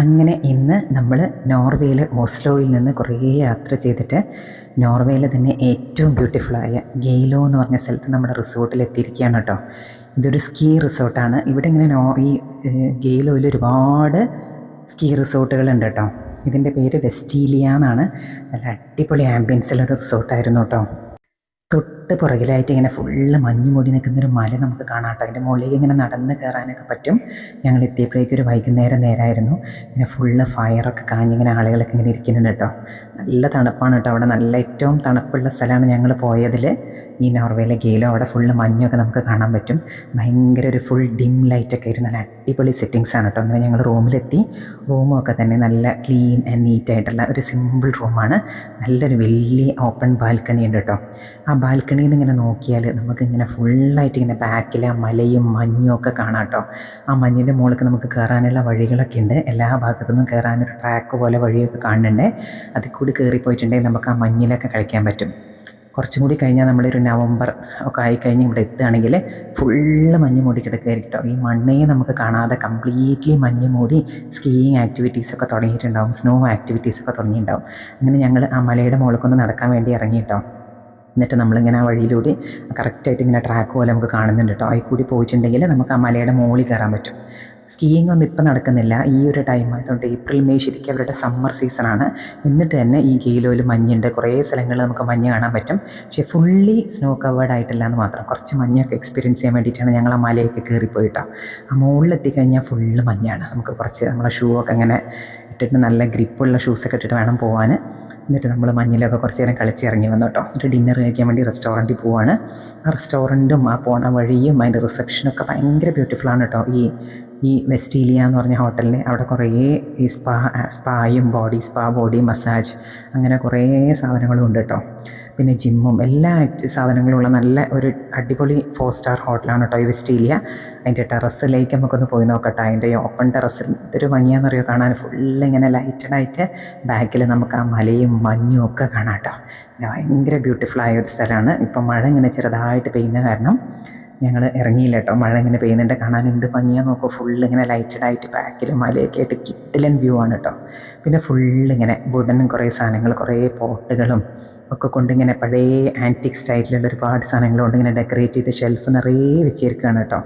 അങ്ങനെ ഇന്ന് നമ്മൾ നോർവേയിൽ ഓസ്ലോയിൽ നിന്ന് കുറേ യാത്ര ചെയ്തിട്ട് നോർവേയിലെ തന്നെ ഏറ്റവും ബ്യൂട്ടിഫുള്ളായ ഗെയിലോ എന്ന് പറഞ്ഞ സ്ഥലത്ത് നമ്മുടെ റിസോർട്ടിൽ എത്തിയിരിക്കുകയാണ് കേട്ടോ. ഇതൊരു സ്കീ റിസോർട്ടാണ്. ഇവിടെ ഇങ്ങനെ ഈ ഗെയിലോയിൽ ഒരുപാട് സ്കീ റിസോർട്ടുകളുണ്ട് കേട്ടോ. ഇതിൻ്റെ പേര് വെസ്റ്റീലിയ എന്നാണ്. നല്ല അടിപൊളി ആംബിയൻസിലൊരു റിസോർട്ടായിരുന്നു കേട്ടോ. തൊട്ട് പുറകിലായിട്ട് ഇങ്ങനെ ഫുള്ള് മഞ്ഞ് മൂടി നിൽക്കുന്നൊരു മല നമുക്ക് കാണാം കേട്ടോ. അതിൻ്റെ മുകളിൽ ഇങ്ങനെ നടന്ന് കയറാനൊക്കെ പറ്റും. ഞങ്ങൾ എത്തിയപ്പോഴേക്കൊരു വൈകുന്നേരം നേരമായിരുന്നു. ഇങ്ങനെ ഫുള്ള് ഫയറൊക്കെ കാഞ്ഞിങ്ങനെ ആളുകളൊക്കെ ഇങ്ങനെ ഇരിക്കുന്നുണ്ട് കേട്ടോ. നല്ല തണുപ്പാണ് കേട്ടോ അവിടെ. നല്ല ഏറ്റവും തണുപ്പുള്ള സ്ഥലമാണ് ഞങ്ങൾ പോയതിൽ ഈ നോർവേയിലെ ഗെയിലോ. അവിടെ ഫുള്ള് മഞ്ഞൊക്കെ നമുക്ക് കാണാൻ പറ്റും. ഭയങ്കര ഒരു ഫുൾ ഡിം ലൈറ്റൊക്കെ ആയിട്ട് നല്ല അടിപൊളി സെറ്റിങ്സാണ് കേട്ടോ. അങ്ങനെ ഞങ്ങൾ റൂമിലെത്തി. റൂമൊക്കെ തന്നെ നല്ല ക്ലീൻ ആൻഡ് നീറ്റായിട്ടുള്ള ഒരു സിമ്പിൾ റൂമാണ്. നല്ലൊരു വലിയ ഓപ്പൺ ബാൽക്കണി ഉണ്ട് കേട്ടോ. ആ ബാൽക്കണിയിൽ നിന്ന് ഇങ്ങനെ നോക്കിയാൽ നമുക്കിങ്ങനെ ഫുള്ളായിട്ട് ഇങ്ങനെ ബാക്കിൽ ആ മലയും മഞ്ഞും ഒക്കെ കാണാം കേട്ടോ. ആ മഞ്ഞിൻ്റെ മുകളിലേക്ക് നമുക്ക് കയറാനുള്ള വഴികളൊക്കെ ഉണ്ട്. എല്ലാ ഭാഗത്തു നിന്നും കയറാനൊരു ട്രാക്ക് പോലെ വഴിയൊക്കെ കാണുന്നുണ്ട്. അതിൽ കൂടി കയറിപ്പോയിട്ടുണ്ടെങ്കിൽ നമുക്ക് ആ മഞ്ഞിലൊക്കെ കളിക്കാൻ പറ്റും. കുറച്ചും കൂടി കഴിഞ്ഞാൽ നമ്മളൊരു നവംബർ ഒക്കെ ആയിക്കഴിഞ്ഞ് ഇവിടെ എത്തുകയാണെങ്കിൽ ഫുള്ള് മഞ്ഞ് മൂടി കിടക്കുകയായിരിക്കും കേട്ടോ. ഈ മണ്ണേ നമുക്ക് കാണാതെ കംപ്ലീറ്റ്ലി മഞ്ഞ് മൂടി സ്കീയിങ് ആക്ടിവിറ്റീസൊക്കെ തുടങ്ങിയിട്ടുണ്ടാവും, സ്നോ ആക്ടിവിറ്റീസൊക്കെ തുടങ്ങിയിട്ടുണ്ടാവും. അങ്ങനെ ഞങ്ങൾ ആ മലയുടെ മുകളിലേക്കൊന്ന് നടക്കാൻ വേണ്ടി ഇറങ്ങി കേട്ടോ. എന്നിട്ട് നമ്മളിങ്ങനെ ആ വഴിയിലൂടെ കറക്റ്റായിട്ട് ഇങ്ങനെ ട്രാക്ക് പോലെ നമുക്ക് കാണുന്നുണ്ട് കേട്ടോ. അതിൽ കൂടി പോയിട്ടുണ്ടെങ്കിൽ നമുക്ക് ആ മലയുടെ മുകളിൽ കയറാൻ പറ്റും. സ്കീയിങ് ഒന്നും ഇപ്പം നടക്കുന്നില്ല, ഈ ഒരു ടൈം ആയതുകൊണ്ട് ഏപ്രിൽ മെയ് ശരിക്കും അവരുടെ സമ്മർ സീസണാണ്. എന്നിട്ട് തന്നെ ഈ ഗെയിലോയിൽ മഞ്ഞുണ്ട്. കുറേ സ്ഥലങ്ങളിൽ നമുക്ക് മഞ്ഞ് കാണാൻ പറ്റും. പക്ഷേ ഫുള്ളി സ്നോ കവേർഡ് ആയിട്ടില്ല എന്ന് മാത്രം. കുറച്ച് മഞ്ഞൊക്കെ എക്സ്പീരിയൻസ് ചെയ്യാൻ വേണ്ടിയിട്ടാണ് ഞങ്ങൾ ആ മലയൊക്കെ കയറിപ്പോയിട്ടോ. ആ മുകളിലെത്തിക്കഴിഞ്ഞാൽ ഫുള്ള് മഞ്ഞാണ്. നമുക്ക് കുറച്ച് നമ്മളെ ഷൂ ഒക്കെ ഇങ്ങനെ ഇട്ടിട്ട് നല്ല ഗ്രിപ്പുള്ള ഷൂസൊക്കെ ഇട്ടിട്ട് വേണം പോകാൻ. എന്നിട്ട് നമ്മൾ മഞ്ഞിലൊക്കെ കുറച്ച് നേരം കളിച്ചിറങ്ങി വന്നു കേട്ടോ. എന്നിട്ട് ഡിന്നർ കഴിക്കാൻ വേണ്ടി റെസ്റ്റോറൻറ്റിൽ പോവാണ്. ആ റെസ്റ്റോറൻറ്റും ആ പോണ വഴിയും അതിൻ്റെ റിസപ്ഷനൊക്കെ ഭയങ്കര ബ്യൂട്ടിഫുള്ളാണ് കേട്ടോ. ഈ വെസ്റ്റീലിയ എന്ന് പറഞ്ഞ ഹോട്ടലിൽ അവിടെ കുറേ ഈ സ്പായും ബോഡി മസാജ് അങ്ങനെ കുറേ സാധനങ്ങളും ഉണ്ട് കേട്ടോ. പിന്നെ ജിമ്മും എല്ലാ സാധനങ്ങളുള്ള നല്ല ഒരു അടിപൊളി 4 സ്റ്റാർ ഹോട്ടലാണ് കേട്ടോ ഈ വെസ്റ്റീലിയ. അതിൻ്റെ ടെറസിലേക്ക് നമുക്കൊന്ന് പോയി നോക്കട്ടെ. അതിൻ്റെ ഓപ്പൺ ടെറസിൽ ഇതൊരു ഭംഗിയാണെന്നറിയോ കാണാൻ. ഫുള്ള് ഇങ്ങനെ ലൈറ്റഡായിട്ട് ബാക്കിൽ നമുക്ക് ആ മലയും മഞ്ഞും ഒക്കെ കാണാം കേട്ടോ. പിന്നെ ഭയങ്കര ബ്യൂട്ടിഫുള്ളായ ഒരു സ്ഥലമാണ്. ഇപ്പം മഴ ഇങ്ങനെ ചെറുതായിട്ട് പെയ്യുന്ന കാരണം ഞങ്ങൾ ഇറങ്ങിയില്ല കേട്ടോ. മഴ ഇങ്ങനെ പെയ്യുന്നുണ്ട്, കാണാൻ എന്ത് ഭംഗിയാന്ന് നോക്കുക. ഫുള്ള് ഇങ്ങനെ ലൈറ്റഡായിട്ട് ബാക്കിൽ മലയൊക്കെ ആയിട്ട് കിഡിലൻ വ്യൂ ആണ് കേട്ടോ. പിന്നെ ഫുള്ള് ഇങ്ങനെ വുഡനും കുറേ സാധനങ്ങൾ, കുറേ പോട്ടുകളും ഒക്കെ കൊണ്ടിങ്ങനെ പഴയ ആൻറ്റിക് സ്റ്റൈലിലുള്ള ഒരുപാട് സാധനങ്ങളുണ്ട്. ഇങ്ങനെ ഡെക്കറേറ്റ് ചെയ്ത് ഷെൽഫ് നിറയെ വെച്ചിരിക്കുകയാണ് കേട്ടോ.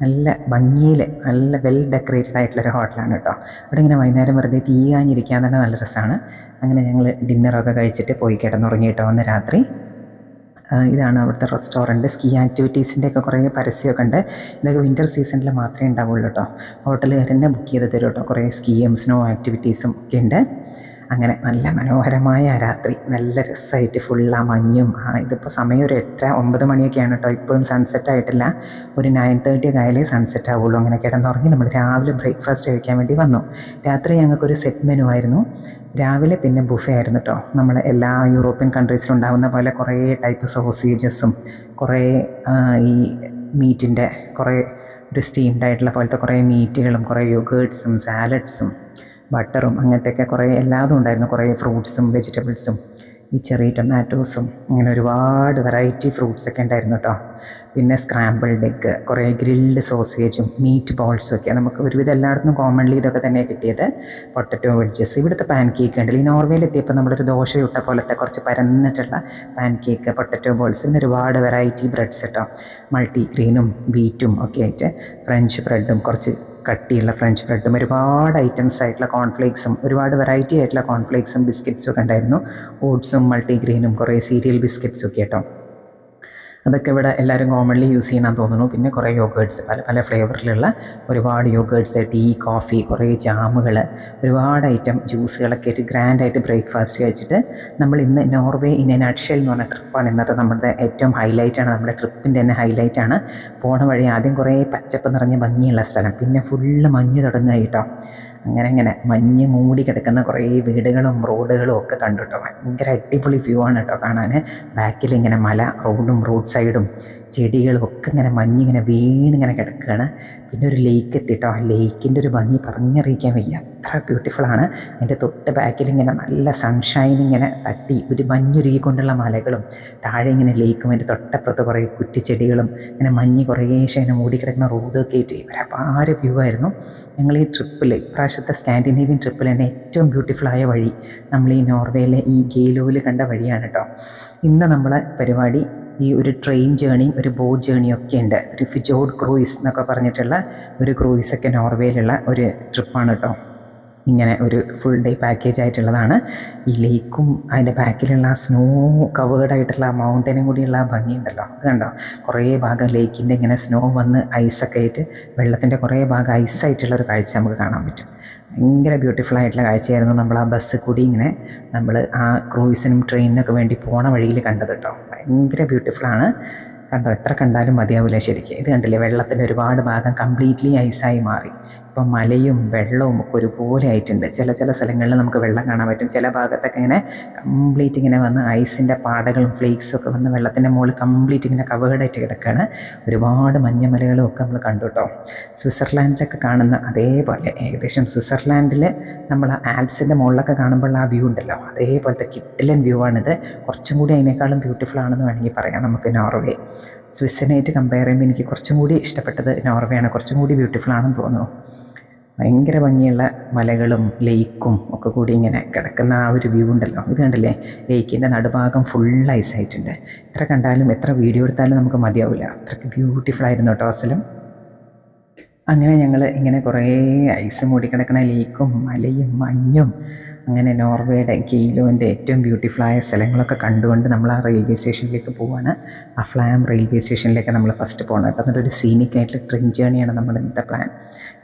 നല്ല ഭംഗിയിൽ നല്ല വെൽ ഡെക്കറേറ്റഡ് ആയിട്ടുള്ളൊരു ഹോട്ടലാണ് കേട്ടോ. അവിടെ ഇങ്ങനെ വൈകുന്നേരം വെറുതെ തീ കാഞ്ഞിരിക്കാൻ തന്നെ നല്ല രസമാണ്. അങ്ങനെ ഞങ്ങൾ ഡിന്നറൊക്കെ കഴിച്ചിട്ട് പോയി കിടന്നുറങ്ങി കേട്ടോ അന്ന് രാത്രി. ഇതാണ് അവിടുത്തെ റെസ്റ്റോറൻറ്റ്. സ്കീ ആക്ടിവിറ്റീസിൻ്റെ ഒക്കെ കുറേ പരസ്യമൊക്കെ ഉണ്ട്. ഇതൊക്കെ വിൻ്റർ സീസണിൽ മാത്രമേ ഉണ്ടാവുള്ളൂ കേട്ടോ. ഹോട്ടലുകാർ തന്നെ ബുക്ക് ചെയ്ത് തരും കേട്ടോ. കുറേ സ്കീയും സ്നോ ആക്ടിവിറ്റീസും ഒക്കെ ഉണ്ട്. അങ്ങനെ നല്ല മനോഹരമായ രാത്രി, നല്ല രസമായിട്ട് ഫുള്ള് ആ മഞ്ഞും. ഇതിപ്പോൾ സമയം ഒരു 8-9 മണിയൊക്കെയാണ് കേട്ടോ. ഇപ്പോഴും സൺസെറ്റ് ആയിട്ടില്ല. ഒരു 9:30 ഒക്കെ ആയാലേ സൺസെറ്റ് ആവുള്ളൂ. അങ്ങനെ കിടന്നുറങ്ങി നമ്മൾ രാവിലെ ബ്രേക്ക്ഫാസ്റ്റ് കഴിക്കാൻ വേണ്ടി വന്നു. രാത്രി ഞങ്ങൾക്കൊരു സെറ്റ് മെനു ആയിരുന്നു. രാവിലെ പിന്നെ ബുഫേ ആയിരുന്നു കേട്ടോ. നമ്മൾ എല്ലാ യൂറോപ്യൻ കൺട്രീസിലും ഉണ്ടാകുന്ന പോലെ കുറേ ടൈപ്പ് സോസേജസും കുറേ ഈ മീറ്റിൻ്റെ കുറേ ഒരു സ്റ്റീംഡ് ആയിട്ടുള്ള പോലത്തെ കുറേ മീറ്റുകളും കുറേ യോഗേർട്സും സാലഡ്സും ബട്ടറും അങ്ങനത്തെയൊക്കെ കുറേ എല്ലാതും ഉണ്ടായിരുന്നു. കുറേ ഫ്രൂട്ട്സും വെജിറ്റബിൾസും ഈ ചെറിയ ടൊമാറ്റോസും അങ്ങനെ ഒരുപാട് വെറൈറ്റി ഫ്രൂട്ട്സൊക്കെ ഉണ്ടായിരുന്നു കേട്ടോ. പിന്നെ സ്ക്രാമ്പിൾഡ് എഗ്ഗ്, കുറേ ഗ്രിൽഡ് സോസേജും മീറ്റ് ബോൾസും ഒക്കെ നമുക്ക് ഒരുവിധം എല്ലായിടത്തും കോമൺലി ഇതൊക്കെ തന്നെയാണ് കിട്ടിയത്. പൊട്ടറ്റോ വെഡ്ജസ്, ഇവിടുത്തെ പാൻ കേക്ക് ഉണ്ടല്ലോ. ഈ നോർവേയിൽ എത്തിയപ്പോൾ നമ്മളൊരു ദോശ ചുട്ട പോലത്തെ കുറച്ച് പരന്നിട്ടുള്ള പാൻ കേക്ക്, പൊട്ടറ്റോ ബോൾസ്, പിന്നെ ഒരുപാട് വെറൈറ്റി ബ്രെഡ്സ് കേട്ടോ. മൾട്ടി ഗ്രെയിനും വീറ്റും ഒക്കെ ആയിട്ട് ഫ്രഞ്ച് ബ്രെഡും കുറച്ച് കട്ടിയുള്ള ഫ്രഞ്ച് ബ്രെഡും ഒരുപാട് ഐറ്റംസ് ആയിട്ടുള്ള കോൺഫ്ലേക്സും ഒരുപാട് വെറൈറ്റി ആയിട്ടുള്ള കോൺഫ്ലേക്സും ബിസ്ക്കറ്റ്സും ഒക്കെ ഉണ്ടായിരുന്നു. ഓട്സും മൾട്ടിഗ്രെയിനും കുറേ സീരിയൽ ബിസ്ക്കറ്റ്സും ഒക്കെ കേട്ടോ. അതൊക്കെ ഇവിടെ എല്ലാവരും കോമൺലി യൂസ് ചെയ്യണമെന്ന് തോന്നുന്നു. പിന്നെ കുറേ യോഗേർട്സ്, പല പല ഫ്ലേവറിലുള്ള ഒരുപാട് യോഗേർട്സ്, ടീ, കോഫി, കുറേ ജാമുകൾ, ഒരുപാട് ഐറ്റം ജ്യൂസുകളൊക്കെ ആയിട്ട് ഗ്രാൻഡായിട്ട് ബ്രേക്ക്ഫാസ്റ്റ് കഴിച്ചിട്ട് നമ്മൾ ഇന്ന് നോർവേ ഇൻ എ നട്ട്ഷെൽ എന്ന് പറഞ്ഞ ട്രിപ്പാണ് ഇന്നത്തെ നമ്മുടെ ഏറ്റവും ഹൈലൈറ്റാണ്. നമ്മുടെ ട്രിപ്പിൻ്റെ തന്നെ ഹൈലൈറ്റാണ്. പോണ വഴി ആദ്യം കുറേ പച്ചപ്പ് നിറഞ്ഞ ഭംഗിയുള്ള സ്ഥലം, പിന്നെ ഫുള്ള് മഞ്ഞ് തുടങ്ങുക കേട്ടോ. അങ്ങനെ മഞ്ഞ് മൂടി കിടക്കുന്ന കുറേ വീടുകളും റോഡുകളും ഒക്കെ കണ്ടു കേട്ടോ. ഭയങ്കര അടിപൊളി വ്യൂ ആണ് കേട്ടോ കാണാൻ. ബാക്കിൽ ഇങ്ങനെ മല, റോഡ് സൈഡും ചെടികളും ഒക്കെ ഇങ്ങനെ മഞ്ഞിങ്ങനെ വീണിങ്ങനെ കിടക്കുകയാണ്. പിന്നെ ഒരു ലേക്ക് എത്തിയിട്ടോ. ആ ലേക്കിൻ്റെ ഒരു ഭംഗി പറഞ്ഞറിയിക്കാൻ വയ്യ, അത്ര ബ്യൂട്ടിഫുള്ളാണ്. അതിൻ്റെ തൊട്ട് ബാക്കിൽ ഇങ്ങനെ നല്ല സൺഷൈൻ ഇങ്ങനെ തട്ടി ഒരു മഞ്ഞുരുകിക്കൊണ്ടുള്ള മലകളും താഴെ ഇങ്ങനെ ലേക്കും അതിൻ്റെ തൊട്ടപ്പുറത്ത് കുറേ കുറ്റിച്ചെടികളും ഇങ്ങനെ മഞ്ഞ് കുറേശ്ശെ ഇങ്ങനെ മൂടിക്കിടക്കുന്ന റോഡൊക്കെ ആയിട്ട് ഒരു അപാര വ്യൂ ആയിരുന്നു. ഞങ്ങൾ ഈ ട്രിപ്പിൽ ഇപ്രാവശ്യത്തെ സ്കാൻഡിനേവിയൻ ട്രിപ്പിൽ തന്നെ ഏറ്റവും ബ്യൂട്ടിഫുള്ളായ വഴി നമ്മൾ ഈ നോർവേയിലെ ഈ ഗെയിലോയിൽ കണ്ട വഴിയാണ് കേട്ടോ. ഇന്ന് നമ്മളെ പരിപാടി ഈ ഒരു ട്രെയിൻ ജേണിയും ഒരു ബോട്ട് ജേണിയും ഒക്കെ ഉണ്ട്. ഒരു ഫിജോഡ് ക്രൂയിസ് എന്നൊക്കെ പറഞ്ഞിട്ടുള്ള ഒരു ക്രൂയിസൊക്കെ നോർവേയിലുള്ള ഒരു ട്രിപ്പാണ് കേട്ടോ. ഇങ്ങനെ ഒരു ഫുൾ ഡേ പാക്കേജ് ആയിട്ടുള്ളതാണ്. ഈ ലേക്കും അതിൻ്റെ ബാക്കിലുള്ള ആ സ്നോ കവേർഡായിട്ടുള്ള ആ മൗണ്ടനും കൂടിയുള്ള ആ ഭംഗിയുണ്ടല്ലോ, അത് കണ്ടോ. കുറേ ഭാഗം ലേക്കിൻ്റെ ഇങ്ങനെ സ്നോ വന്ന് ഐസൊക്കെ ആയിട്ട് വെള്ളത്തിൻ്റെ കുറേ ഭാഗം ഐസായിട്ടുള്ളൊരു കാഴ്ച നമുക്ക് കാണാൻ പറ്റും. ഭയങ്കര ബ്യൂട്ടിഫുൾ ആയിട്ടുള്ള കാഴ്ചയായിരുന്നു. നമ്മൾ ആ ബസ്സിൽ കൂടി ഇങ്ങനെ നമ്മൾ ആ ക്രൂയിസിനും ട്രെയിനിനൊക്കെ വേണ്ടി പോണ വഴിയിൽ കണ്ടത് കേട്ടോ. ഭയങ്കര ബ്യൂട്ടിഫുള്ളാണ്. കണ്ടോ, എത്ര കണ്ടാലും മതിയാവില്ല ശരിക്കും. ഇത് കണ്ടില്ലേ, വെള്ളത്തിൻ്റെ ഒരുപാട് ഭാഗം കംപ്ലീറ്റ്ലി ഐസായി മാറി. ഇപ്പം മലയും വെള്ളവും ഒക്കെ ഒരുപോലെ ആയിട്ടുണ്ട്. ചില സ്ഥലങ്ങളിൽ നമുക്ക് വെള്ളം കാണാൻ പറ്റും. ചില ഭാഗത്തൊക്കെ ഇങ്ങനെ കംപ്ലീറ്റ് ഇങ്ങനെ വന്ന് ഐസിൻ്റെ പാടകളും ഫ്ലേക്സും ഒക്കെ വന്ന് വെള്ളത്തിൻ്റെ മുകളിൽ കംപ്ലീറ്റ് ഇങ്ങനെ കവേർഡായിട്ട് കിടക്കുകയാണ്. ഒരുപാട് മഞ്ഞമലകളും ഒക്കെ നമ്മൾ കണ്ടു കേട്ടോ. സ്വിറ്റ്സർലാൻഡിലൊക്കെ കാണുന്ന അതേപോലെ ഏകദേശം സ്വിറ്റ്സർലാൻഡിൽ നമ്മൾ ആൽപ്സിൻ്റെ മുകളിലൊക്കെ കാണുമ്പോൾ ആ വ്യൂ ഉണ്ടല്ലോ, അതേപോലത്തെ കിട്ടിലൻ വ്യൂ ആണിത്. കുറച്ചും കൂടി അതിനേക്കാളും ബ്യൂട്ടിഫുൾ ആണെന്ന് വേണമെങ്കിൽ പറയാം നമുക്ക് നോർവേ. സ്വിസ്സിനായിട്ട് കമ്പയർ ചെയ്യുമ്പോൾ എനിക്ക് കുറച്ചും കൂടി ഇഷ്ടപ്പെട്ടത് നോർവേ ആണ്. കുറച്ചും കൂടി ബ്യൂട്ടിഫുൾ ആണെന്ന് തോന്നുന്നു. ഭയങ്കര ഭംഗിയുള്ള മലകളും ലേക്കും ഒക്കെ കൂടി ഇങ്ങനെ കിടക്കുന്ന ആ ഒരു വ്യൂ ഉണ്ടല്ലോ, ഇത് കണ്ടില്ലേ. ലേക്കിൻ്റെ നടുഭാഗം ഫുൾ ഐസായിട്ടുണ്ട്. എത്ര കണ്ടാലും എത്ര വീഡിയോ എടുത്താലും നമുക്ക് മതിയാവില്ല, അത്രയ്ക്ക് ബ്യൂട്ടിഫുൾ ആയിരുന്നു കേട്ടോ സ്ഥലം. അങ്ങനെ ഞങ്ങൾ ഇങ്ങനെ കുറേ ഐസ് മൂടിക്കിടക്കുന്ന ലേക്കും മലയും മഞ്ഞും അങ്ങനെ നോർവേയുടെ ഗെയിലോൻ്റെ ഏറ്റവും ബ്യൂട്ടിഫുള്ളായ സ്ഥലങ്ങളൊക്കെ കണ്ടുകൊണ്ട് നമ്മൾ ആ റെയിൽവേ സ്റ്റേഷനിലേക്ക് പോവുകയാണ്. ആ ഫ്ലാം റെയിൽവേ സ്റ്റേഷനിലേക്ക് നമ്മൾ ഫസ്റ്റ് പോകണം കേട്ടോ. എന്നിട്ടൊരു സീനിക് ആയിട്ടുള്ള ട്രെയിൻ ജേണിയാണ് നമ്മുടെ ഇന്നത്തെ പ്ലാൻ.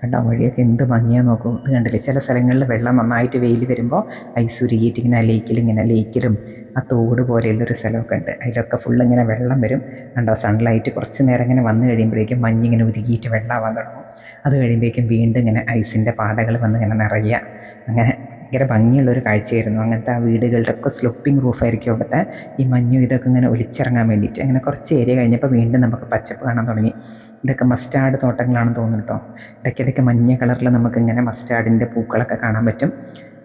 കണ്ടോ, വഴിയൊക്കെ എന്ത് ഭംഗിയാന്ന് നോക്കൂ. ഇത് കണ്ടില്ലേ, ചില സ്ഥലങ്ങളിൽ വെള്ളം നന്നായിട്ട് വെയിൽ വരുമ്പോൾ ഐസ് ഉരുകിയിട്ട് ഇങ്ങനെ ലേക്കിലും ആ തോട് പോലെയുള്ളൊരു സ്ഥലമൊക്കെ ഉണ്ട്. അതിലൊക്കെ ഫുള്ളിങ്ങനെ വെള്ളം വരും. കണ്ടോ, സൺലൈറ്റ് കുറച്ച് നേരം ഇങ്ങനെ വന്നു കഴിയുമ്പോഴേക്കും മഞ്ഞിങ്ങനെ ഉരുകിയിട്ട് വെള്ളമാവാൻ തുടങ്ങും. അത് കഴിയുമ്പോഴേക്കും വീണ്ടും ഇങ്ങനെ ഐസിൻ്റെ പാടകൾ വന്ന് ഇങ്ങനെ നിറയുക. അങ്ങനെ ഭയങ്കര ഭംഗിയുള്ളൊരു കാഴ്ചയായിരുന്നു. അങ്ങനത്തെ ആ വീടുകളുടെ ഒക്കെ സ്ലോപ്പിംഗ് റൂഫായിരിക്കും അവിടുത്തെ. ഈ മഞ്ഞും ഇതൊക്കെ ഇങ്ങനെ ഒലിച്ചിറങ്ങാൻ വേണ്ടിയിട്ട് അങ്ങനെ കുറച്ച് ഏരിയ കഴിഞ്ഞപ്പോൾ വീണ്ടും നമുക്ക് പച്ചപ്പ് കാണാൻ തുടങ്ങി. ഇതൊക്കെ മസ്റ്റാർഡ് തോട്ടങ്ങളാണെന്ന് തോന്നുന്നു കേട്ടോ. ഇടയ്ക്കിടയ്ക്ക് മഞ്ഞ കളറിൽ നമുക്കിങ്ങനെ മസ്റ്റാർഡിൻ്റെ പൂക്കളൊക്കെ കാണാൻ പറ്റും.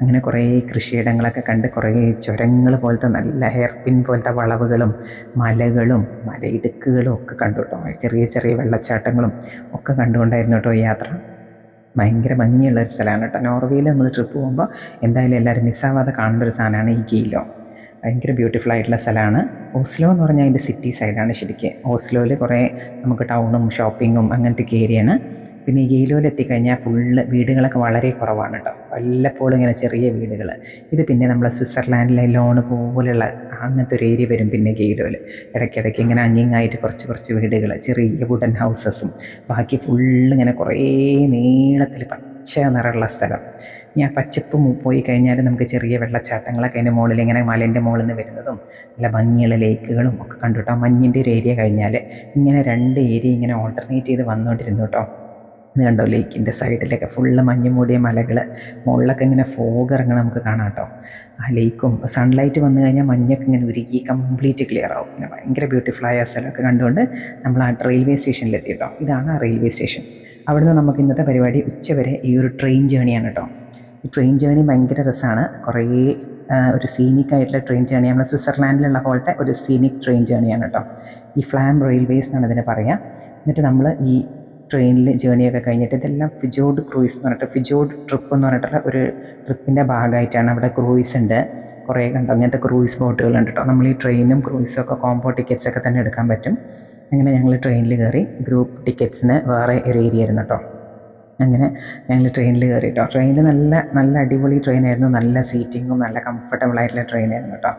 അങ്ങനെ കുറേ കൃഷിയിടങ്ങളൊക്കെ കണ്ട് കുറേ ചുരങ്ങൾ പോലത്തെ നല്ല ഹെയർപിൻ പോലത്തെ വളവുകളും മലകളും മലയിടുക്കുകളും ഒക്കെ കണ്ടു കേട്ടോ. ചെറിയ ചെറിയ വെള്ളച്ചാട്ടങ്ങളും ഒക്കെ കണ്ടുകൊണ്ടായിരുന്നു കേട്ടോ യാത്ര. ഭയങ്കര ഭംഗിയുള്ളൊരു സ്ഥലമാണ് കേട്ടോ. നോർവേയിൽ നമ്മൾ ട്രിപ്പ് പോകുമ്പോൾ എന്തായാലും എല്ലാവരും മിസ്സാവാതെ കാണേണ്ട ഒരു സാധനമാണ് ഈ ഗെയിലോ. ഭയങ്കര ബ്യൂട്ടിഫുൾ ആയിട്ടുള്ള സ്ഥലമാണ്. ഓസ്ലോ എന്ന് പറഞ്ഞാൽ അതിൻ്റെ സിറ്റി സൈഡാണ് ശരിക്കും. ഓസ്ലോയിൽ കുറേ നമുക്ക് ടൗണും ഷോപ്പിങ്ങും അങ്ങനത്തെ ഏരിയയാണ്. പിന്നെ ഈ ഗെയിലോയിൽ എത്തിക്കഴിഞ്ഞാൽ ഫുള്ള് വീടുകളൊക്കെ വളരെ കുറവാണ് കേട്ടോ. വല്ലപ്പോഴും ഇങ്ങനെ ചെറിയ വീടുകൾ. ഇത് പിന്നെ നമ്മളെ സ്വിറ്റ്സർലാൻഡിലെ ലോൺ പോലെയുള്ള അങ്ങനത്തെ ഒരു ഏരിയ വരും. പിന്നെ ഗെയിലോയിൽ ഇടയ്ക്കിടയ്ക്ക് ഇങ്ങനെ അങ്ങിങ്ങായിട്ട് കുറച്ച് വീടുകൾ, ചെറിയ വുഡൻ ഹൗസസും, ബാക്കി ഫുള്ളിങ്ങനെ കുറേ നീളത്തിൽ പച്ച നിറമുള്ള സ്ഥലം. ഞാൻ പച്ചപ്പ് പോയി കഴിഞ്ഞാൽ നമുക്ക് ചെറിയ വെള്ളച്ചാട്ടങ്ങളൊക്കെ അതിൻ്റെ മുകളിൽ ഇങ്ങനെ മലേൻ്റെ മുകളിൽ നിന്ന് വരുന്നതും നല്ല ഭംഗിയുള്ള ലേക്കുകളും ഒക്കെ കണ്ടു കേട്ടോ. മഞ്ഞിൻ്റെ ഒരു ഏരിയ കഴിഞ്ഞാൽ ഇങ്ങനെ രണ്ട് ഏരിയ ഇങ്ങനെ ഓൾട്ടർനേറ്റ് ചെയ്ത് വന്നുകൊണ്ടിരുന്നു കേട്ടോ. ഇത് കണ്ടോ, ലേക്കിൻ്റെ സൈഡിലൊക്കെ ഫുള്ള് മഞ്ഞ് മൂടിയ മലകൾ, മുകളിലൊക്കെ ഇങ്ങനെ ഫോഗ് ഇറങ്ങണം നമുക്ക് കാണാം കേട്ടോ. ആ ലേക്കും സൺലൈറ്റ് വന്നു കഴിഞ്ഞാൽ മഞ്ഞൊക്കെ ഇങ്ങനെ ഉരുകി കംപ്ലീറ്റ് ക്ലിയർ ആവും. പിന്നെ ഭയങ്കര ബ്യൂട്ടിഫുള്ളായ സ്ഥലമൊക്കെ കണ്ടുകൊണ്ട് നമ്മൾ ആ റെയിൽവേ സ്റ്റേഷനിലെത്തി കേട്ടോ. ഇതാണ് ആ റെയിൽവേ സ്റ്റേഷൻ. അവിടുന്ന് നമുക്ക് ഇന്നത്തെ പരിപാടി ഉച്ചവരെ ഈ ഒരു ട്രെയിൻ ജേണിയാണ് കേട്ടോ. ഈ ട്രെയിൻ ജേണി ഭയങ്കര രസമാണ്. കുറേ ഒരു സീനിക് ആയിട്ടുള്ള ട്രെയിൻ ജേണി, നമ്മൾ സ്വിറ്റ്സർലാൻഡിലുള്ള പോലത്തെ ഒരു സീനിക് ട്രെയിൻ ജേണിയാണ് കേട്ടോ. ഈ ഫ്ലാം റെയിൽവേസ് എന്നാണ് ഇതിന് പറയുക. എന്നിട്ട് നമ്മൾ ഈ ട്രെയിനിൽ ജേണിയൊക്കെ കഴിഞ്ഞിട്ട് ഇതെല്ലാം ഫിജോഡ് ക്രൂയിസ് എന്ന് പറഞ്ഞിട്ട്, ഫിജോഡ് ട്രിപ്പ് എന്ന് പറഞ്ഞിട്ടുള്ള ഒരു ട്രിപ്പിൻ്റെ ഭാഗമായിട്ടാണ്. അവിടെ ക്രൂയിസ് ഉണ്ട് കുറേ കണ്ടോ. അങ്ങനത്തെ ക്രൂയിസ് ബോട്ടുകളുണ്ട് കേട്ടോ. നമ്മൾ ഈ ട്രെയിനും ക്രൂയിസും ഒക്കെ കോംബോ ടിക്കറ്റ്സ് ഒക്കെ തന്നെ എടുക്കാൻ പറ്റും. അങ്ങനെ ഞങ്ങൾ ട്രെയിനിൽ കയറി. ഗ്രൂപ്പ് ടിക്കറ്റ്സിന് വേറെ ഒരു ഏരിയ ആയിരുന്നു കേട്ടോ. അങ്ങനെ ഞങ്ങൾ ട്രെയിനിൽ കയറി കേട്ടോ. ട്രെയിനിൽ നല്ല അടിപൊളി ട്രെയിനായിരുന്നു. നല്ല സീറ്റിങ്ങും നല്ല കംഫർട്ടബിൾ ആയിട്ടുള്ള ട്രെയിനായിരുന്നു കേട്ടോ.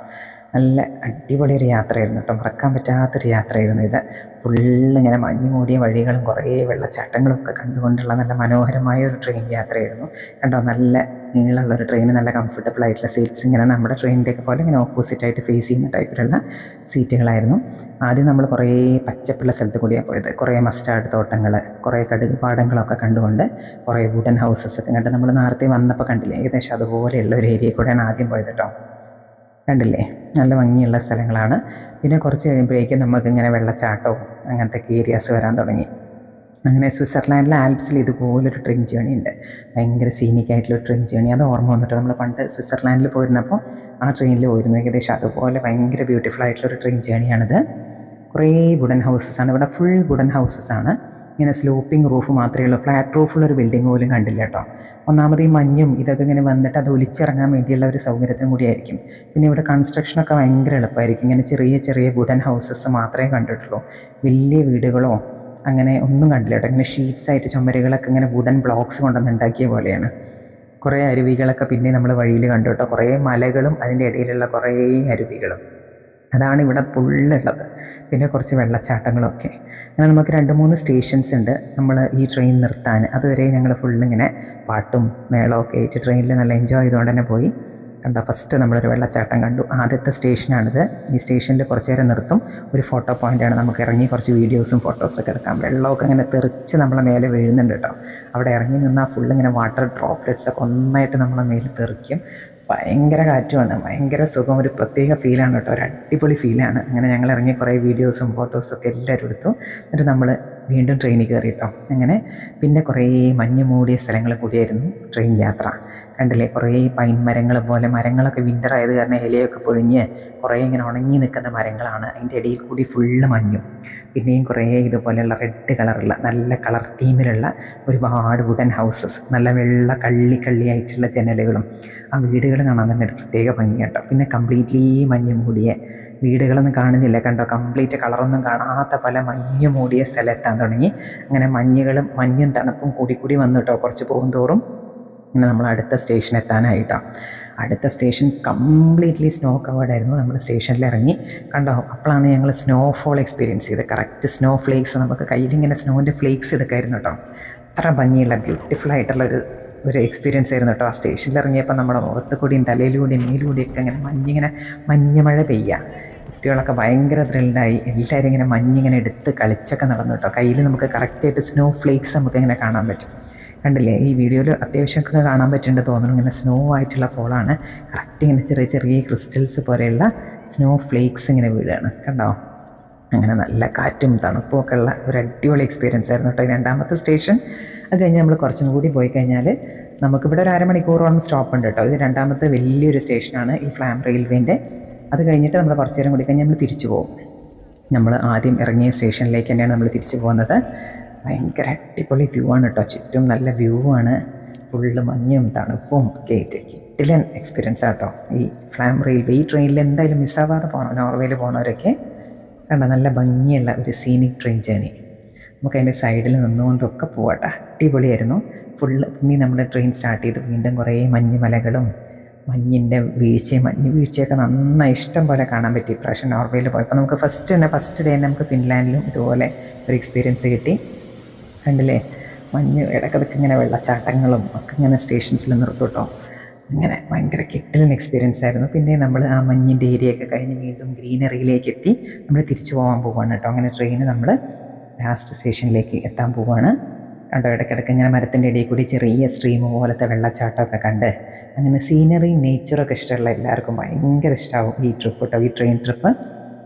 നല്ല അടിപൊളി ഒരു യാത്രയായിരുന്നു കേട്ടോ. മറക്കാൻ പറ്റാത്തൊരു യാത്രയായിരുന്നു ഇത്. ഫുള്ളിങ്ങനെ മഞ്ഞ് മൂടിയ വഴികളും കുറേ വെള്ളച്ചാട്ടങ്ങളും ഒക്കെ കണ്ടുകൊണ്ടുള്ള നല്ല മനോഹരമായ ഒരു ട്രെയിൻ യാത്രയായിരുന്നു കണ്ടോ. നല്ല നീളമുള്ളൊരു ട്രെയിൻ, നല്ല കംഫർട്ടബിൾ ആയിട്ടുള്ള സീറ്റ്സ്, ഇങ്ങനെ നമ്മുടെ ട്രെയിനിൻ്റെയൊക്കെ പോലെ ഇങ്ങനെ ഓപ്പോസിറ്റായിട്ട് ഫേസ് ചെയ്യുന്ന ടൈപ്പിലുള്ള സീറ്റുകളായിരുന്നു. ആദ്യം നമ്മൾ കുറേ പച്ചപ്പുള്ള സ്ഥലത്ത് കൂടിയാണ് പോയത്. കുറേ മസ്റ്റാർഡ് തോട്ടങ്ങൾ, കുറേ കടുക് പാടങ്ങളൊക്കെ കണ്ടുകൊണ്ട്, കുറേ വുഡൻ ഹൗസസ് ഒക്കെ കണ്ട് നമ്മൾ നേരത്തെ വന്നപ്പോൾ കണ്ടില്ലേ, ഏകദേശം അതുപോലെയുള്ള ഒരു ഏരിയ കൂടെയാണ് ആദ്യം പോയത് കേട്ടോ. കണ്ടില്ലേ, നല്ല ഭംഗിയുള്ള സ്ഥലങ്ങളാണ്. പിന്നെ കുറച്ച് കഴിയുമ്പോഴേക്കും നമുക്കിങ്ങനെ വെള്ളച്ചാട്ടവും അങ്ങനത്തെ ഏരിയാസ് വരാൻ തുടങ്ങി. അങ്ങനെ സ്വിറ്റ്സർലാൻഡിലെ ആൽപ്സിൽ ഇതുപോലൊരു ട്രെയിൻ ജേണി ഉണ്ട്. ഭയങ്കര സീനിക് ആയിട്ടുള്ള ട്രെയിൻ ജേണി. അത് ഓർമ്മ വന്നിട്ട് നമ്മൾ പണ്ട് സ്വിറ്റ്സർലാൻഡിൽ പോയിരുന്നപ്പോൾ ആ ട്രെയിനിൽ പോയിരുന്നു. ഏകദേശം അതുപോലെ ഭയങ്കര ബ്യൂട്ടിഫുൾ ആയിട്ടുള്ളൊരു ട്രെയിൻ ജേണിയാണിത്. കുറേ വുഡൻ ഹൗസസ് ആണ് ഇവിടെ, ഫുൾ വുഡൻ ഹൗസസ് ആണ്. ഇങ്ങനെ സ്ലോപ്പിംഗ് റൂഫ് മാത്രമേ ഉള്ളൂ, ഫ്ലാറ്റ് റൂഫുള്ളൊരു ബിൽഡിംഗ് പോലും കണ്ടില്ല കേട്ടോ. ഒന്നാമത് ഈ മഞ്ഞും ഇതൊക്കെ ഇങ്ങനെ വന്നിട്ട് അത് ഒലിച്ചിറങ്ങാൻ വേണ്ടിയുള്ള ഒരു സൗകര്യത്തിനും കൂടിയായിരിക്കും. പിന്നെ ഇവിടെ കൺസ്ട്രക്ഷനൊക്കെ ഭയങ്കര എളുപ്പമായിരിക്കും. ഇങ്ങനെ ചെറിയ ചെറിയ വുഡൻ ഹൗസസ് മാത്രമേ കണ്ടിട്ടുള്ളൂ. വലിയ വീടുകളോ അങ്ങനെ ഒന്നും കണ്ടില്ല കേട്ടോ. ഇങ്ങനെ ഷീറ്റ്സ് ആയിട്ട് ചുമരുകളൊക്കെ ഇങ്ങനെ വുഡൻ ബ്ലോക്സ് കൊണ്ടുവന്ന് ഉണ്ടാക്കിയ പോലെയാണ്. കുറേ അരുവികളൊക്കെ പിന്നെ നമ്മൾ വഴിയിൽ കണ്ടു കേട്ടോ. കുറേ മലകളും അതിൻ്റെ ഇടയിലുള്ള കുറേ അരുവികളും, അതാണ് ഇവിടെ ഫുള്ളുള്ളത്. പിന്നെ കുറച്ച് വെള്ളച്ചാട്ടങ്ങളൊക്കെ. അങ്ങനെ നമുക്ക് 2-3 സ്റ്റേഷൻസ് ഉണ്ട് നമ്മൾ ഈ ട്രെയിൻ നിർത്താൻ. അതുവരെ ഞങ്ങൾ ഫുള്ളിങ്ങനെ പാട്ടും മേളമൊക്കെ ആയിട്ട് ട്രെയിനിൽ നല്ല എൻജോയ് ചെയ്തുകൊണ്ട് തന്നെ പോയി. കണ്ടോ, ഫസ്റ്റ് നമ്മളൊരു വെള്ളച്ചാട്ടം കണ്ടു. ആദ്യത്തെ സ്റ്റേഷനാണിത്. ഈ സ്റ്റേഷനിൽ കുറച്ച് നേരം നിർത്തും. ഒരു ഫോട്ടോ പോയിൻ്റാണ്. നമുക്ക് ഇറങ്ങി കുറച്ച് വീഡിയോസും ഫോട്ടോസൊക്കെ എടുക്കാം. വെള്ളമൊക്കെ ഇങ്ങനെ തെറിച്ച് നമ്മളെ മേലെ വീഴുന്നുണ്ട് കേട്ടോ. അവിടെ ഇറങ്ങി നിന്നാൽ ഫുള്ളിങ്ങനെ വാട്ടർ ഡ്രോപ്ലെറ്റ്സൊക്കെ ഒന്നായിട്ട് നമ്മളെ മേലെ തെറിക്കും. ഭയങ്കര കാറ്റുമാണ്, ഭയങ്കര സുഖം, ഒരു പ്രത്യേക ഫീലാണ് കേട്ടോ, ഒരു അടിപൊളി ഫീലാണ്. അങ്ങനെ ഞങ്ങൾ ഇറങ്ങി കുറേ വീഡിയോസും ഫോട്ടോസൊക്കെ എല്ലാവരും എടുത്തു. എന്നിട്ട് നമ്മൾ വീണ്ടും ട്രെയിനിൽ കയറി കേട്ടോ. അങ്ങനെ പിന്നെ കുറേ മഞ്ഞ് മൂടിയ സ്ഥലങ്ങൾ കൂടിയായിരുന്നു ട്രെയിൻ യാത്ര. കണ്ടില്ലേ, കുറേ പൈൻ മരങ്ങൾ പോലെ, മരങ്ങളൊക്കെ വിൻ്റർ ആയത് കാരണം ഇലയൊക്കെ പൊഴിഞ്ഞ് കുറേ ഇങ്ങനെ ഉണങ്ങി നിൽക്കുന്ന മരങ്ങളാണ്. അതിൻ്റെ ഇടയിൽ കൂടി ഫുള്ള് മഞ്ഞും. പിന്നെയും കുറേ ഇതുപോലെയുള്ള റെഡ് കളറുള്ള നല്ല കളർ തീമിലുള്ള ഒരുപാട് വുഡൻ ഹൗസസ്, നല്ല വെള്ള കള്ളിയായിട്ടുള്ള ജനലുകളും. ആ വീടുകൾ കാണാൻ തന്നെ ഒരു പ്രത്യേക ഭംഗി കേട്ടോ. പിന്നെ കംപ്ലീറ്റ്ലി മഞ്ഞ് മൂടിയ വീടുകളൊന്നും കാണുന്നില്ല കണ്ടോ, കംപ്ലീറ്റ് കളറൊന്നും കാണാത്ത പല മഞ്ഞ് മൂടിയ സ്ഥലത്തെത്താൻ തുടങ്ങി. അങ്ങനെ മഞ്ഞും തണുപ്പും കൂടി വന്നു കേട്ടോ. കുറച്ച് പോകും തോറും ഇങ്ങനെ നമ്മൾ അടുത്ത സ്റ്റേഷൻ എത്താനായിട്ടാണ്. അടുത്ത സ്റ്റേഷൻ കംപ്ലീറ്റ്ലി സ്നോ കവേർഡായിരുന്നു. നമ്മൾ സ്റ്റേഷനിൽ ഇറങ്ങി കണ്ടോ, അപ്പോഴാണ് ഞങ്ങൾ സ്നോഫോൾ എക്സ്പീരിയൻസ് ചെയ്തത്. കറക്റ്റ് സ്നോ ഫ്ലേക്സ്, നമുക്ക് കയ്യിലിങ്ങനെ സ്നോൻ്റെ ഫ്ലേക്സ് എടുക്കായിരുന്നു കേട്ടോ. അത്ര ഭംഗിയുള്ള ബ്യൂട്ടിഫുൾ ആയിട്ടുള്ളൊരു എക്സ്പീരിയൻസ് ആയിരുന്നു കേട്ടോ. ആ സ്റ്റേഷനിൽ ഇറങ്ങിയപ്പോൾ നമ്മുടെ മുഖത്ത് കൂടിയും തലയിലൂടെയും മേലുകൂടിയൊക്കെ ഇങ്ങനെ മഞ്ഞ് പെയ്യുക. കുട്ടികളൊക്കെ ഭയങ്കര ത്രിൽഡായി. എല്ലാവരും ഇങ്ങനെ മഞ്ഞിങ്ങനെ എടുത്ത് കളിച്ചൊക്കെ നടന്നു കേട്ടോ. കയ്യിൽ നമുക്ക് കറക്റ്റായിട്ട് സ്നോ ഫ്ലേക്സ് നമുക്ക് ഇങ്ങനെ കാണാൻ പറ്റും. കണ്ടില്ലേ, ഈ വീഡിയോയിൽ അത്യാവശ്യമൊക്കെ കാണാൻ പറ്റുന്നുണ്ട് തോന്നുന്നു. ഇങ്ങനെ സ്നോ ആയിട്ടുള്ള ഫോളാണ്. കറക്റ്റ് ഇങ്ങനെ ചെറിയ ക്രിസ്റ്റൽസ് പോലെയുള്ള സ്നോ ഫ്ലേക്സ് ഇങ്ങനെ വീഴുകയാണ് കണ്ടോ. അങ്ങനെ നല്ല കാറ്റും തണുപ്പും ഒക്കെ ഉള്ള ഒരു അടിപൊളി എക്സ്പീരിയൻസ് ആയിരുന്നു കേട്ടോ. രണ്ടാമത്തെ സ്റ്റേഷൻ അത് കഴിഞ്ഞ് നമ്മൾ കുറച്ചും കൂടി പോയി കഴിഞ്ഞാൽ നമുക്കിവിടെ ഒരു അരമണിക്കൂറോളം സ്റ്റോപ്പ് ഉണ്ട് കേട്ടോ. ഇത് രണ്ടാമത്തെ വലിയൊരു സ്റ്റേഷനാണ് ഈ ഫ്ലാം റെയിൽവേൻ്റെ. അത് കഴിഞ്ഞിട്ട് നമ്മൾ കുറച്ച് നേരം കൂടി കഴിഞ്ഞ് നമ്മൾ തിരിച്ചു പോകും. നമ്മൾ ആദ്യം ഇറങ്ങിയ സ്റ്റേഷനിലേക്ക് തന്നെയാണ് നമ്മൾ തിരിച്ചു പോകുന്നത്. ഭയങ്കര അടിപൊളി വ്യൂ ആണ് കേട്ടോ. ചുറ്റും നല്ല വ്യൂ ആണ്. ഫുള്ള് മഞ്ഞും തണുപ്പും ഒക്കെ ആയിട്ട് കിടിലൻ എക്സ്പീരിയൻസ് ആട്ടോ ഈ ഫ്ലാം റെയിൽവേ. ഈ ട്രെയിനിൽ എന്തായാലും മിസ്സാവാതെ പോകണം. നോർവേയിൽ പോകുന്നവരൊക്കെ കണ്ടോ, നല്ല ഭംഗിയുള്ള ഒരു സീനിക് ട്രെയിൻ ജേണി. നമുക്ക് അതിൻ്റെ സൈഡിൽ നിന്നുകൊണ്ടൊക്കെ പോകട്ടെ. അടിപൊളിയായിരുന്നു ഫുള്ള്. പിന്നെ നമ്മുടെ ട്രെയിൻ സ്റ്റാർട്ട് ചെയ്ത് വീണ്ടും കുറേ മഞ്ഞുമലകളും മഞ്ഞ് വീഴ്ചയൊക്കെ നന്നായി ഇഷ്ടം പോലെ കാണാൻ പറ്റി ഇപ്രാവശ്യം നോർവേയിൽ പോയപ്പോൾ. നമുക്ക് ഫസ്റ്റ് ഡേ നമുക്ക് ഫിൻലാൻഡിലും ഇതുപോലെ ഒരു എക്സ്പീരിയൻസ് കിട്ടി. കണ്ടില്ലേ, മഞ്ഞ് ഇടയ്ക്കിടയ്ക്ക് ഇങ്ങനെ വെള്ളച്ചാട്ടങ്ങളും ഒക്കെ ഇങ്ങനെ സ്റ്റേഷൻസിൽ നിർത്തും കേട്ടോ. അങ്ങനെ ഭയങ്കര കിട്ടലൻ എക്സ്പീരിയൻസ് ആയിരുന്നു. പിന്നെ നമ്മൾ ആ മഞ്ഞിൻ്റെ ഏരിയയൊക്കെ കഴിഞ്ഞ് വീണ്ടും ഗ്രീനറിയിലേക്ക് എത്തി നമ്മൾ തിരിച്ചു പോകാൻ പോവുകയാണ് കേട്ടോ. അങ്ങനെ ട്രെയിന് നമ്മൾ ലാസ്റ്റ് സ്റ്റേഷനിലേക്ക് എത്താൻ പോവുകയാണ് കണ്ടോ. ഇടയ്ക്കിടയ്ക്ക് ഇങ്ങനെ മരത്തിൻ്റെ ഇടയിൽ കൂടി ചെറിയ സ്ട്രീം പോലത്തെ വെള്ളച്ചാട്ടമൊക്കെ കണ്ട് അങ്ങനെ സീനറിയും നേച്ചറൊക്കെ ഇഷ്ടമുള്ള എല്ലാവർക്കും ഭയങ്കര ഇഷ്ടമാവും ഈ ട്രിപ്പ് കേട്ടോ, ഈ ട്രെയിൻ ട്രിപ്പ്.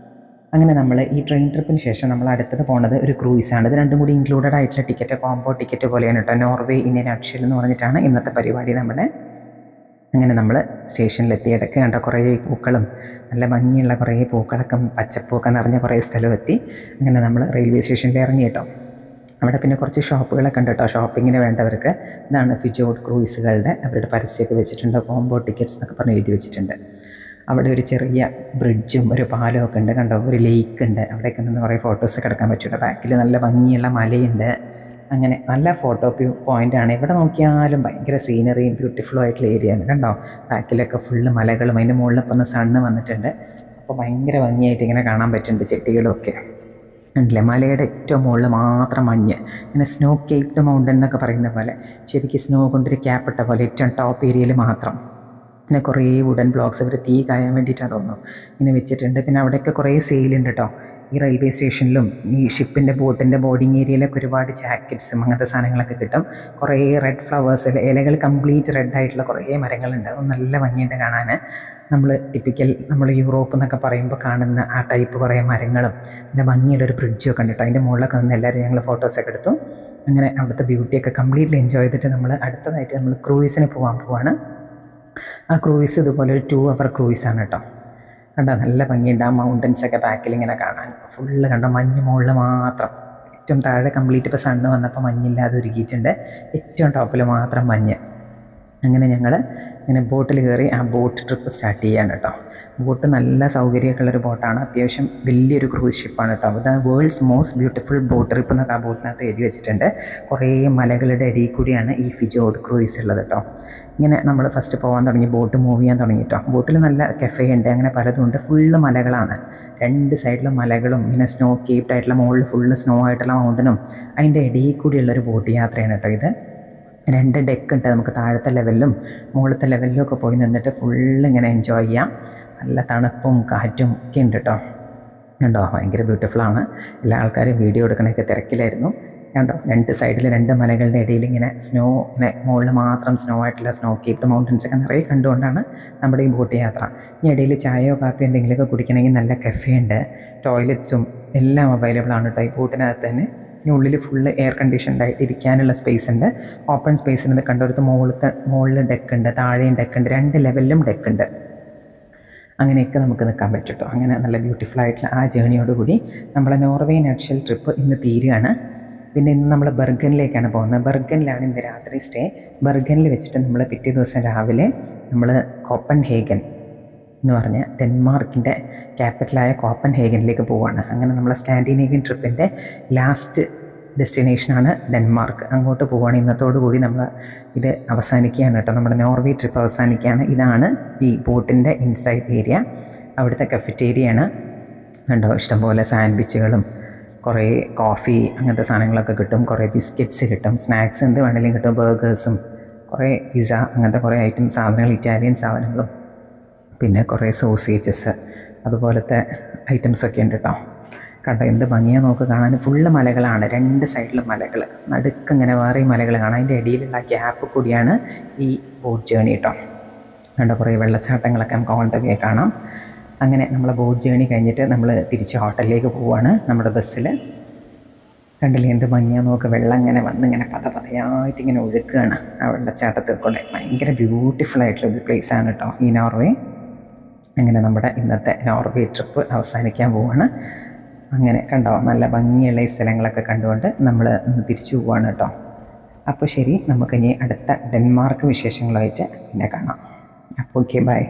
അങ്ങനെ നമ്മൾ ഈ ട്രെയിൻ ട്രിപ്പിന് ശേഷം നമ്മൾ അടുത്തത് പോകുന്നത് ഒരു ക്രൂയിസാണ്. ഇത് രണ്ടും കൂടി ഇൻക്ലൂഡഡ് ആയിട്ടുള്ള ടിക്കറ്റ്, കോംബോ ടിക്കറ്റ് പോലെയാണ് കേട്ടോ. നോർവേ ഇൻ എ നട്ട്ഷെൽ എന്ന് പറഞ്ഞിട്ടാണ് ഇന്നത്തെ പരിപാടി നമ്മുടെ. അങ്ങനെ നമ്മൾ സ്റ്റേഷനിലെത്തി. ഇടയ്ക്ക് കണ്ട കുറേ പൂക്കളും നല്ല ഭംഗിയുള്ള കുറേ പൂക്കളൊക്കെ പച്ചപ്പൂക്കെ നിറഞ്ഞ കുറേ സ്ഥലമെത്തി. അങ്ങനെ നമ്മൾ റെയിൽവേ സ്റ്റേഷനിൽ ഇറങ്ങി കേട്ടോ. അവിടെ പിന്നെ കുറച്ച് ഷോപ്പുകളൊക്കെ ഉണ്ട് കേട്ടോ. ഷോപ്പിങ്ങിന് വേണ്ടവർക്ക് ഇതാണ് ഫിജോഡ് ക്രൂയിസുകളുടെ അവരുടെ പരസ്യമൊക്കെ വെച്ചിട്ടുണ്ട്. കോംബോ ടിക്കറ്റ്സ് എന്നൊക്കെ പറഞ്ഞ് എഴുതി വെച്ചിട്ടുണ്ട്. അവിടെ ഒരു ചെറിയ ബ്രിഡ്ജും ഒരു പാലമൊക്കെ ഉണ്ട് കണ്ടോ. ഒരു ലേക്ക് ഉണ്ട്. അവിടെയൊക്കെ നിന്ന് കുറേ ഫോട്ടോസൊക്കെ എടുക്കാൻ പറ്റുള്ളൂ. ബാക്കിൽ നല്ല ഭംഗിയുള്ള മലയുണ്ട്. അങ്ങനെ നല്ല ഫോട്ടോ പോയിൻ്റാണ്. എവിടെ നോക്കിയാലും ഭയങ്കര സീനറിയും ബ്യൂട്ടിഫുള്ളും ആയിട്ടുള്ള ഏരിയയാണ് കണ്ടോ. ബാക്കിലൊക്കെ ഫുള്ള് മലകളും അതിൻ്റെ മുകളിൽ ഇപ്പോൾ ഒന്ന് സണ്ണ് വന്നിട്ടുണ്ട്. അപ്പോൾ ഭയങ്കര ഭംഗിയായിട്ട് ഇങ്ങനെ കാണാൻ പറ്റുന്നുണ്ട് ചെടികളും ഒക്കെ. ഉണ്ടല്ലേ, മലയുടെ ഏറ്റവും മുകളിൽ മാത്രം മഞ്ഞ്, ഇങ്ങനെ സ്നോ കേപ്ഡ് മൗണ്ടൻ എന്നൊക്കെ പറയുന്ന പോലെ ശരിക്കും സ്നോ കൊണ്ടൊരു ക്യാപ്പിട്ട പോലെ ഏറ്റവും ടോപ്പ് ഏരിയയിൽ മാത്രം. പിന്നെ കുറേ വുഡൻ ബ്ലോക്സ് അവർ തീ കായാൻ വേണ്ടിയിട്ടാണ് തോന്നുന്നു ഇങ്ങനെ വെച്ചിട്ടുണ്ട്. പിന്നെ അവിടെയൊക്കെ കുറേ സെയിലുണ്ട് കേട്ടോ. ഈ റെയിൽവേ സ്റ്റേഷനിലും ഈ ഷിപ്പിൻ്റെ ബോട്ടിൻ്റെ ബോർഡിങ് ഏരിയയിലൊക്കെ ഒരുപാട് ജാക്കറ്റ്സും അങ്ങനത്തെ സാധനങ്ങളൊക്കെ കിട്ടും. കുറേ റെഡ് ഫ്ലവേഴ്സ്, ഇലകൾ കംപ്ലീറ്റ് റെഡ് ആയിട്ടുള്ള കുറേ മരങ്ങളുണ്ട്. അത് നല്ല ഭംഗിയുണ്ട് കാണാൻ. നമ്മൾ യൂറോപ്പ് എന്നൊക്കെ പറയുമ്പോൾ കാണുന്ന ആ ടൈപ്പ് കുറേ മരങ്ങളും നല്ല ഭംഗിയുള്ളൊരു ബ്രിഡ്ജൊക്കെ ഉണ്ട് കേട്ടോ. അതിൻ്റെ മുകളിലൊക്കെ നിന്ന് എല്ലാവരും ഞങ്ങൾ ഫോട്ടോസൊക്കെ എടുത്തു. അങ്ങനെ അവിടുത്തെ ബ്യൂട്ടിയൊക്കെ കംപ്ലീറ്റ്ലി എൻജോയ് ചെയ്തിട്ട് നമ്മൾ അടുത്തതായിട്ട് നമ്മൾ ക്രൂയിസിന് പോവാണ്. ആ ക്രൂയിസ് ഇതുപോലെ ഒരു 2 hour ക്രൂയിസാണ് കേട്ടോ. കണ്ടോ നല്ല ഭംഗിയുണ്ട്. ആ മൗണ്ടൻസൊക്കെ ബാക്കിൽ ഇങ്ങനെ കാണാൻ ഫുള്ള് കണ്ടോ, മഞ്ഞ് മുകളിൽ മാത്രം. ഏറ്റവും താഴെ കംപ്ലീറ്റ് ഇപ്പോൾ സണ്ണ് വന്നപ്പോൾ മഞ്ഞില്ലാതെ ഒരുക്കിയിട്ടുണ്ട്. ഏറ്റവും ടോപ്പിൽ മാത്രം മഞ്ഞ്. അങ്ങനെ ഞങ്ങൾ ഇങ്ങനെ ബോട്ടിൽ കയറി ആ ബോട്ട് ട്രിപ്പ് സ്റ്റാർട്ട് ചെയ്യുകയാണ് കേട്ടോ. ബോട്ട് നല്ല സൗകര്യമൊക്കെ ഉള്ളൊരു ബോട്ടാണ്. അത്യാവശ്യം വലിയൊരു ക്രൂസ് ഷിപ്പാണ് കേട്ടോ. അത് worlds most beautiful boat trip എന്നൊക്കെ ആ ബോട്ടിനകത്ത് എഴുതി വെച്ചിട്ടുണ്ട്. കുറേ മലകളുടെ ഇടയിൽ കൂടിയാണ് ഈ ഫിജോർഡ് ക്രൂയിസ് ഉള്ളത് കേട്ടോ. ഇങ്ങനെ നമ്മൾ ഫസ്റ്റ് പോകാൻ തുടങ്ങി, ബോട്ട് മൂവ് ചെയ്യാൻ തുടങ്ങി കേട്ടോ. ബോട്ടിൽ നല്ല കഫേ ഉണ്ട്, അങ്ങനെ പലതും ഉണ്ട്. ഫുള്ള് മലകളാണ്, 2 സൈഡിലും മലകളും ഇങ്ങനെ സ്നോ കേപ്ഡ് ആയിട്ടുള്ള, മുകളിൽ ഫുള്ള് സ്നോ ആയിട്ടുള്ള മൗണ്ടനും അതിൻ്റെ ഇടയിൽ കൂടിയുള്ളൊരു ബോട്ട് യാത്രയാണ് കേട്ടോ ഇത്. 2 ഡെക്ക് ഉണ്ട്, നമുക്ക് താഴത്തെ ലെവലിലും മുകളിലത്തെ ലെവലിലും ഒക്കെ പോയി നിന്നിട്ട് ഫുള്ള് ഇങ്ങനെ എൻജോയ് ചെയ്യാം. നല്ല തണുപ്പും കാറ്റും ഒക്കെ ഉണ്ട് കേട്ടോ. കണ്ടോ ഭയങ്കര ബ്യൂട്ടിഫുള്ളാണ്. എല്ലാ ആൾക്കാരും വീഡിയോ എടുക്കണമൊക്കെ തിരക്കിലായിരുന്നു. കണ്ടോ 2 സൈഡിൽ 2 മലകളുടെ ഇടയിൽ ഇങ്ങനെ സ്നോ, ഇങ്ങനെ മുകളിൽ മാത്രം സ്നോ ആയിട്ടുള്ള സ്നോ കേപ്ഡ് മൗണ്ടൻസൊക്കെ നിറയെ കണ്ടുകൊണ്ടാണ് നമ്മുടെ ഈ ബോട്ട് യാത്ര. ഈ ഇടയിൽ ചായയോ കാപ്പിയോ എന്തെങ്കിലുമൊക്കെ കുടിക്കണമെങ്കിൽ നല്ല കഫേ ഉണ്ട്, ടോയ്ലറ്റ്സും എല്ലാം അവൈലബിൾ ആണ് കേട്ടോ ഈ ബോട്ടിനകത്ത് തന്നെ. ഈ ഉള്ളിൽ ഫുള്ള് എയർ കണ്ടീഷൻഡായിട്ട് ഇരിക്കാനുള്ള സ്പേസ് ഉണ്ട്, ഓപ്പൺ സ്പേസ് ഉണ്ട്. കണ്ടൊരുത്ത് മുകളിൽ ഡെക്ക് ഉണ്ട്, താഴെയും ഡെക്ക് ഉണ്ട്, 2 ലെവലിലും ഡെക്ക് ഉണ്ട്. അങ്ങനെയൊക്കെ നമുക്ക് നിൽക്കാൻ പറ്റും കേട്ടോ. അങ്ങനെ നല്ല ബ്യൂട്ടിഫുൾ ആയിട്ടുള്ള ആ ജേണിയോടുകൂടി നമ്മളെ നോർവേ നട്ട്ഷെൽ ട്രിപ്പ് ഇന്ന് തീരുകയാണ്. പിന്നെ ഇന്ന് നമ്മൾ ബെർഗനിലേക്കാണ് പോകുന്നത്. ബെർഗനിലാണ് ഇന്ന് രാത്രി സ്റ്റേ. ബെർഗനിൽ വെച്ചിട്ട് നമ്മൾ പിറ്റേ ദിവസം രാവിലെ നമ്മൾ കോപ്പൻഹേഗൻ എന്ന് പറഞ്ഞ ഡെൻമാർക്കിൻ്റെ ക്യാപിറ്റലായ കോപ്പൻഹേഗനിലേക്ക് പോവുകയാണ്. അങ്ങനെ നമ്മളെ സ്കാൻഡിനേവിയൻ ട്രിപ്പിൻ്റെ ലാസ്റ്റ് ഡെസ്റ്റിനേഷനാണ് ഡെൻമാർക്ക്. അങ്ങോട്ട് പോവുകയാണ്. ഇന്നത്തോടുകൂടി നമ്മൾ ഇത് അവസാനിക്കുകയാണ് കേട്ടോ. നമ്മുടെ നോർവേ ട്രിപ്പ് അവസാനിക്കുകയാണ്. ഇതാണ് ഈ ബോട്ടിൻ്റെ ഇൻസൈഡ് ഏരിയ. അവിടുത്തെ കഫറ്റേരിയയാണ് കണ്ടോ. ഇഷ്ടംപോലെ സാൻഡ്വിച്ചുകളും കുറേ കോഫി അങ്ങനത്തെ സാധനങ്ങളൊക്കെ കിട്ടും. കുറേ ബിസ്ക്കറ്റ്സ് കിട്ടും, സ്നാക്സ് എന്ത് വേണമെങ്കിലും കിട്ടും, ബർഗേഴ്സും കുറേ പിസ്സ അങ്ങനത്തെ കുറേ സാധനങ്ങൾ, ഇറ്റാലിയൻ സാധനങ്ങളും പിന്നെ കുറേ സോസേജസ് അതുപോലത്തെ ഐറ്റംസൊക്കെ ഉണ്ട് കേട്ടോ. കണ്ടോ എന്ത് ഭംഗിയാണ് നോക്ക് കാണാൻ. ഫുള്ള് മലകളാണ്, 2 സൈഡിലും മലകൾ, നടുക്കിങ്ങനെ വേറെ മലകൾ കാണാം. അതിൻ്റെ ഇടയിലുള്ള ഗ്യാപ്പ് കൂടിയാണ് ഈ ബോട്ട് ജേണി കേട്ടോ. കണ്ടോ കുറേ വെള്ളച്ചാട്ടങ്ങളൊക്കെ നമുക്ക് ഓൺ ദ വേ കാണാം. അങ്ങനെ നമ്മളെ ബോട്ട് ജേണി കഴിഞ്ഞിട്ട് നമ്മൾ തിരിച്ച് ഹോട്ടലിലേക്ക് പോവുകയാണ് നമ്മുടെ ബസ്സിൽ. കണ്ടില്ലേ എന്ത് ഭംഗിയാണ് നോക്ക്. വെള്ളം ഇങ്ങനെ വന്ന് ഇങ്ങനെ പതയായിട്ട് ഇങ്ങനെ ഒഴുക്കുകയാണ് ആ വെള്ളച്ചാട്ടത്തിൽ കൂടെ. ഭയങ്കര ബ്യൂട്ടിഫുൾ ആയിട്ടുള്ളൊരു പ്ലേസാണ് കേട്ടോ ഈ നോർവേ. അങ്ങനെ നമ്മുടെ ഇന്നത്തെ നോർവേ ട്രിപ്പ് അവസാനിക്കാൻ പോവുകയാണ്. അങ്ങനെ കണ്ടോ നല്ല ഭംഗിയുള്ള ഈ സ്ഥലങ്ങളൊക്കെ കണ്ടുകൊണ്ട് നമ്മൾ തിരിച്ചു പോവുകയാണ് കേട്ടോ. അപ്പോൾ ശരി, നമുക്കിനി അടുത്ത ഡെൻമാർക്ക് വിശേഷങ്ങളായിട്ട് പിന്നെ കാണാം. അപ്പോൾ ഓക്കെ, ബൈ.